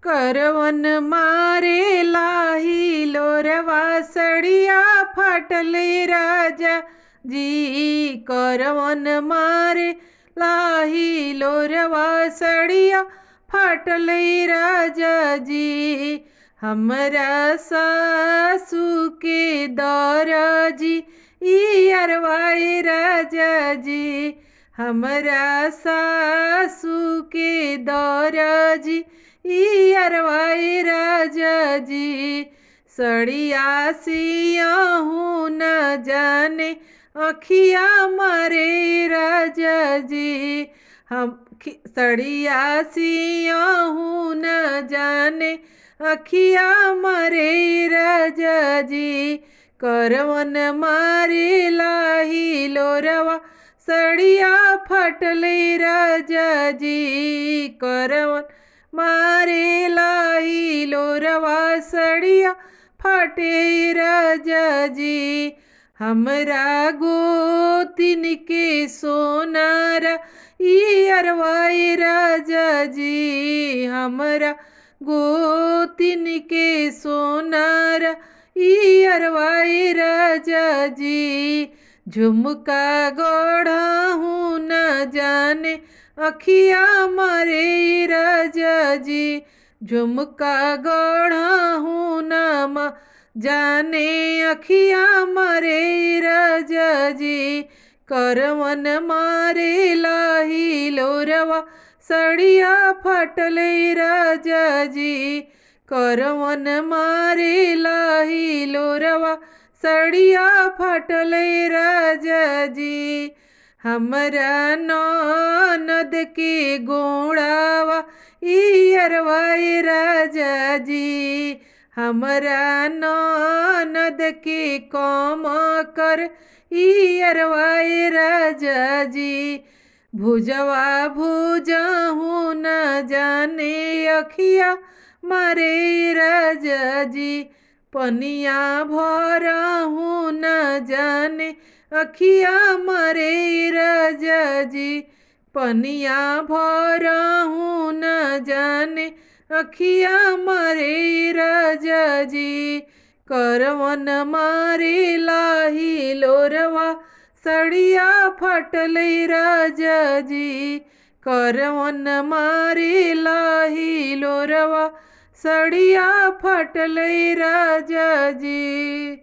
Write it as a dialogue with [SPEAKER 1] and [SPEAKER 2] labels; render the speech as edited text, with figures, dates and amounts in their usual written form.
[SPEAKER 1] करवन मारे लाही लोरवा सड़िया फाटले राजा जी। करवन मारे लाही लोरवा सड़िया फाटले राजा जी। हमरा सासू के दरजी ई अरवाए राजा जी। हमरा सासू के दरजी ई अरवाए राजा जी। सड़िया सियाहू न जाने अखिया मारे राजा जी। हम सड़िया सियाहू न जाने अखिया मारे राजा जी। करवन मारे लाही लोरवा सड़िया फटले राजा जी। करवन मारे लाही लोरवा सड़िया फटे राजा जी। हमरा गोतिन के सोनारा ई अरवाए राजा जी। हमरा गोतिन के सोनारा ई अरवाए राजा जी। झुमका गढ़ाहू न जाने अखिया मारे राजा जी। झुमका गढ़ाहू न जाने अखिया मारे राजा जी। करवन मारे लाही लोरवा सड़िया फटले राजा जी। करवन मारे लाही लोरवा सड़िया फटले राजा जी। हमरा ननद के गोड़ावा ई अरवाए राजा जी। हमरा ननद के कमकर ई अरवाए राजा जी। भुजवा भुजहू न जाने अखिया मारे राजा जी। पनिया भरहू न जाने अखिया मारे राजा जी। पनिया भरहू न जाने अखिया मारे राजा जी। करवन मारे लाही लोरवा सड़िया फटले राजा जी। करवन मारे लाही लोरवा सड़िया फटले राजा जी।